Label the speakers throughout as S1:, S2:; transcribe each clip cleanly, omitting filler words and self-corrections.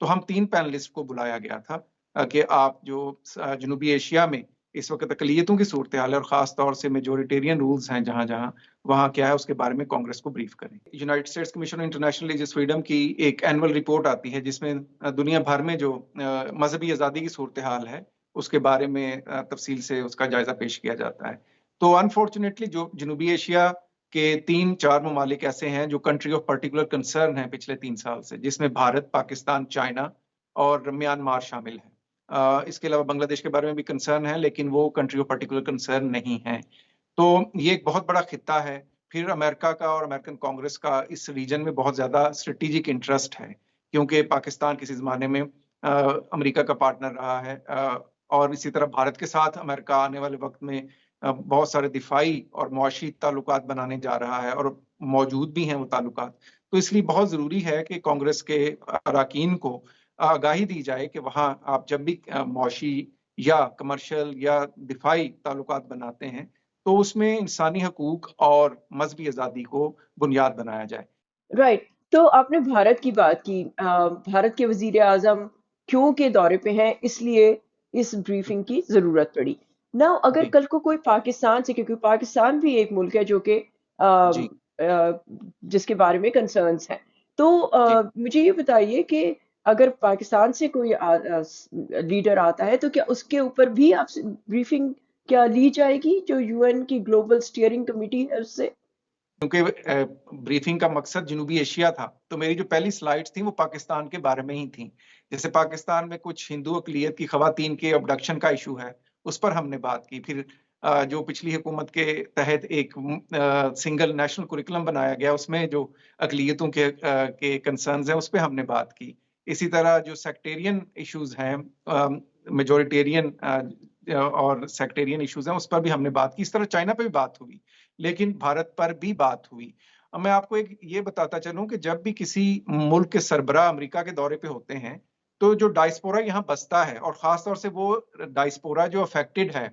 S1: तो हम 3 पैनलिस्ट को बुलाया गया था कि आप जो जनूबी एशिया में इस वक्त अकलियतों की सूरत हाल है और ख़ास तौर से मेजोरिटेरियन रूल्स हैं जहाँ-जहाँ, वहाँ क्या है उसके बारे में कांग्रेस को ब्रीफ करें। United states commission on international religious freedom की एक एनुअल रिपोर्ट आती है जिसमें दुनिया भर में जो मज़हबी आज़ादी की सूरत हाल है, उसके बारे में तफ़सील से उसका जायज़ा पेश किया जाता है। तो अनफॉर्चुनेटली जो जनूबी एशिया के 3-4 ममालिक ऐसे हैं जो कंट्री ऑफ पार्टिकुलर कंसर्न हैं पिछले 3 साल से, जिसमें भारत, पाकिस्तान, चाइना और म्यांमार शामिल हैं। इसके अलावा बांग्लादेश के बारे में भी कंसर्न है, लेकिन वो कंट्री ऑफ पार्टिकुलर कंसर्न नहीं है। तो ये एक बहुत बड़ा खित्ता है। फिर अमेरिका का और अमेरिकन कांग्रेस का इस रीजन में बहुत ज़्यादा स्ट्रेटेजिक इंटरेस्ट है, क्योंकि पाकिस्तान किसी ज़माने में अमेरिका का पार्टनर रहा है और इसी तरह भारत के साथ अमेरिका आने वाले वक़्त में बहुत सारे दिफ़ाई और मुआशी ताल्लुकात बनाने जा रहा है और मौजूद भी हैं वो ताल्लुकात। तो इसलिए बहुत ज़रूरी है कि कांग्रेस के अरकान को आगाही दी जाए कि वहाँ आप जब भी मुआशी या कमर्शियल या दिफाई ताल्लुकात बनाते हैं, तो उसमें इंसानी हकूक और मज़हबी आज़ादी को बुनियाद बनाया जाए।
S2: राइट। तो आपने भारत की बात की। भारत के वज़ीर आज़म क्यों के दौरे पे हैं, इसलिए इस ब्रीफिंग की ज़रूरत पड़ी। नाउ अगर
S1: जी,
S2: कल को कोई पाकिस्तान से, क्योंकि पाकिस्तान भी एक मुल्क है जो कि
S1: जी,
S2: जिसके बारे में कंसर्न्स हैं। तो
S1: जी।
S2: मुझे ये बताइए कि अगर पाकिस्तान से कोई लीडर आता है, तो क्या उसके ऊपर भी आपसे ब्रीफिंग क्या ली जाएगी, जो यूएन की ग्लोबल स्टीयरिंग कमेटी है उससे?
S1: क्योंकि ब्रीफिंग का मकसद जनूबी एशिया था, तो मेरी जो पहली स्लाइड्स थी वो पाकिस्तान के बारे में ही थी। जैसे पाकिस्तान में कुछ हिंदू अक़लियत की ख़वातीन के अबडक्शन का इश्यू है, उस पर हमने बात की। फिर जो पिछली हुकूमत के तहत एक सिंगल नेशनल कुरिकुलम बनाया गया, उसमें जो अक़लियतों के कंसर्न्स हैं, उस पे हमने बात की। इसी तरह जो सेक्टेरियन इश्यूज़ हैं मेजॉरिटेरियन और सेक्टेरियन इश्यूज़ हैं, उस पर भी हमने बात की। इस तरह चाइना पे भी बात हुई। लेकिन भारत पर भी बात हुई। अब मैं आपको एक ये बताता चलूँ कि जब भी किसी मुल्क के सरबराह अमेरिका के दौरे पे होते हैं, तो जो डायस्पोरा यहाँ बसता है और ख़ास तौर से वो डायस्पोरा जो अफ़ेक्टेड है,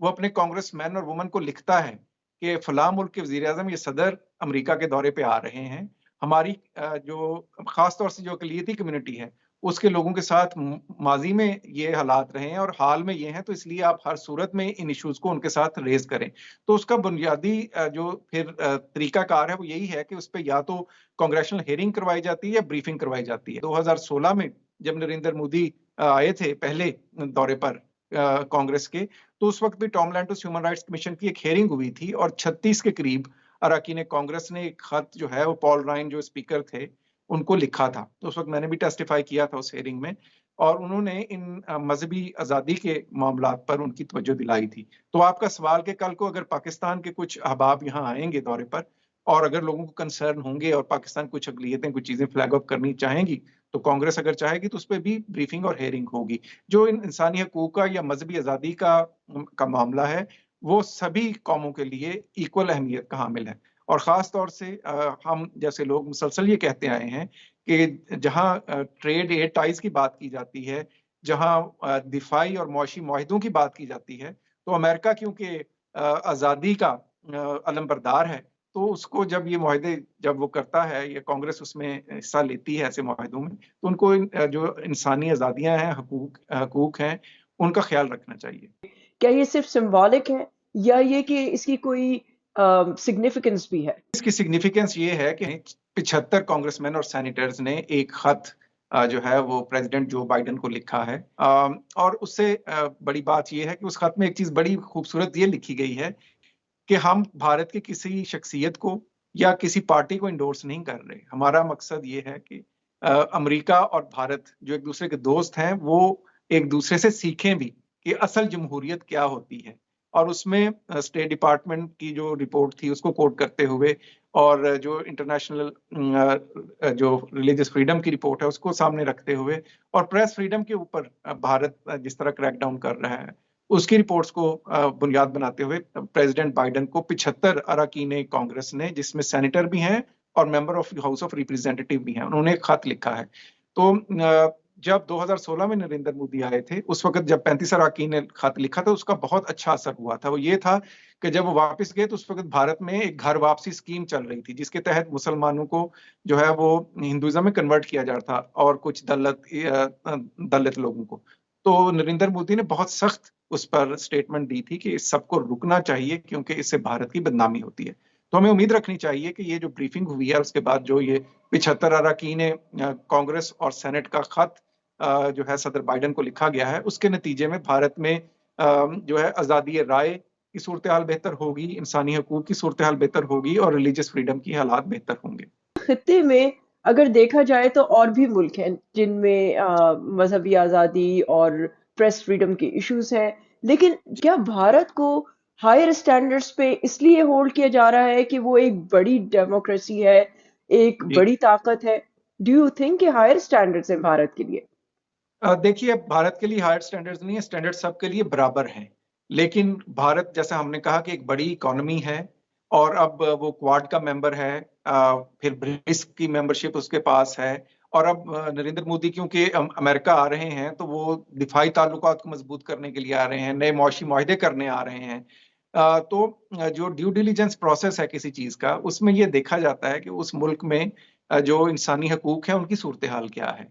S1: वो अपने कांग्रेसमैन और वुमन को लिखता है कि फलाँ मुल्क के वज़ीर-ए-आज़म ये सदर अमेरिका के दौरे पे आ रहे हैं। हमारी जो ख़ास तौर से जो अक़लियती कम्युनिटी है, उसके लोगों के साथ माज़ी में ये हालात रहे हैं और हाल में ये हैं, तो इसलिए आप हर सूरत में इन इश्यूज़ को उनके साथ रेज़ करें। तो उसका बुनियादी जो फिर तरीकाकार है वो यही है कि उसपे या तो कांग्रेशनल हियरिंग करवाई जाती है या ब्रीफिंग करवाई जाती है। 2016 में जब नरेंद्र मोदी आए थे पहले दौरे पर कांग्रेस के, तो उस वक़्त भी Tom Lantos human rights commission की एक हियरिंग हुई थी और 36 के करीब अरकान कांग्रेस ने एक खत जो है वो पॉल राइन जो स्पीकर थे, उनको लिखा था। तो उस वक़्त मैंने भी टेस्टिफाई किया था उस हियरिंग में और उन्होंने इन मज़हबी आज़ादी के मामलात पर उनकी तवज्जो दिलाई थी। तो आपका सवाल कि कल को अगर पाकिस्तान के कुछ अहबाब यहाँ आएँगे दौरे पर और अगर लोगों को कंसर्न होंगे और पाकिस्तान कुछ अक़लियतें कुछ चीज़ें फ्लैग अप करनी चाहेंगी, तो कांग्रेस अगर चाहेगी तो उसपे भी ब्रीफिंग और हियरिंग होगी। जो इंसानी हकूक का या मज़हबी आज़ादी का मामला है, वो सभी कौमों के लिए इक्वल अहमियत का हामिल है। और ख़ास तौर से हम जैसे लोग मुसलसल ये कहते आए हैं कि जहाँ ट्रेड एयर टाइज़ की बात की जाती है, जहाँ दिफ़ाई और मुआशी मुआहिदों की बात की जाती है, तो अमेरिका क्योंकि आज़ादी का अलमबरदार है, तो उसको जब ये मुआहिदे जब वो करता है या कांग्रेस उसमें हिस्सा लेती है ऐसे मुआहिदों में, तो उनको जो इंसानी आज़ादियाँ हैं, हकूक हैं, उनका ख़्याल रखना चाहिए।
S2: क्या ये सिर्फ सिंबॉलिक है, या ये कि इसकी कोई सिग्निफिकेंस भी है?
S1: इसकी सिग्निफिकेंस ये है कि 75 कांग्रेसमैन और सेनेटर्स ने एक खत जो है वो प्रेसिडेंट जो बाइडेन को लिखा है और उससे बड़ी बात ये है कि उस खत में एक चीज़ बड़ी खूबसूरत ये लिखी गई है कि हम भारत की किसी शख्सियत को या किसी पार्टी को एंडोर्स नहीं कर रहे। हमारा मकसद ये है कि अमेरिका और भारत जो एक-दूसरे के दोस्त हैं, वो एक-दूसरे से सीखें भी कि असल जमहूरियत क्या होती है। और उसमें स्टेट डिपार्टमेंट की जो रिपोर्ट थी, उसको कोट करते हुए और जो इंटरनेशनल जो रिलीजियस फ्रीडम की रिपोर्ट है, उसको सामने रखते हुए और प्रेस फ्रीडम के ऊपर भारत जिस तरह क्रैकडाउन कर रहा है, उसकी रिपोर्ट्स को बुनियाद बनाते हुए प्रेसिडेंट बाइडेन को 75 अरकान कांग्रेस ने, जिसमें सेनेटर भी हैं और member of house of representative भी हैं, उन्होंने एक खत लिखा है। तो जब 2016 में नरेंद्र मोदी आए थे, उस वक्त जब 35 अरकान ने खत लिखा था, उसका बहुत अच्छा असर हुआ था। वो ये था कि जब वो वापस गए तो उस वक्त भारत में एक घर वापसी स्कीम चल रही थी, जिसके तहत मुसलमानों को जो है वो हिंदुइज्म में कन्वर्ट किया जा रहा था, और कुछ दलित लोगों को। तो नरेंद्र मोदी ने बहुत सख्त उस पर स्टेटमेंट दी थी कि इस सबको रुकना चाहिए, क्योंकि इससे भारत की बदनामी होती है। तो हमें उम्मीद रखनी चाहिए कि ये जो ब्रीफिंग हुई है, उसके बाद जो ये 75 अरकान कांग्रेस और सेनेट का खत जो है सदर बाइडेन को लिखा गया है, उसके नतीजे में भारत में जो है आज़ादी राय की सूरत हाल बेहतर होगी, इंसानी हकूक की सूरत हाल बेहतर होगी, और रिलीजियस फ्रीडम की हालात बेहतर होंगे।
S2: खित्ते में अगर देखा जाए तो और भी मुल्क हैं जिनमें मजहबी आज़ादी और प्रेस फ्रीडम के इश्यूज हैं, लेकिन क्या भारत को हायर स्टैंडर्ड्स पे इसलिए होल्ड किया जा रहा है कि वो एक बड़ी डेमोक्रेसी है, एक
S1: जी।
S2: बड़ी ताकत है? डू यू थिंक कि हायर स्टैंडर्ड्स हैं भारत के लिए?
S1: देखिए, अब भारत के लिए हायर स्टैंडर्ड्स नहीं है, स्टैंडर्ड सबके लिए बराबर हैं। लेकिन भारत, जैसा हमने कहा, कि एक बड़ी इकोनॉमी है, और अब वो क्वाड का मेंबर है, फिर ब्रिक्स की मेंबरशिप उसके पास है, और अब नरेंद्र मोदी क्योंकि अमेरिका आ रहे हैं, तो वो दिफाई ताल्लुकात को मजबूत करने के लिए आ रहे हैं, नए मौशी मुआहदे करने आ रहे हैं। तो जो ड्यू डिलिजेंस प्रोसेस है किसी चीज का, उसमें ये देखा जाता है कि उस मुल्क में जो इंसानी हकूक है, उनकी सूरत हाल क्या है।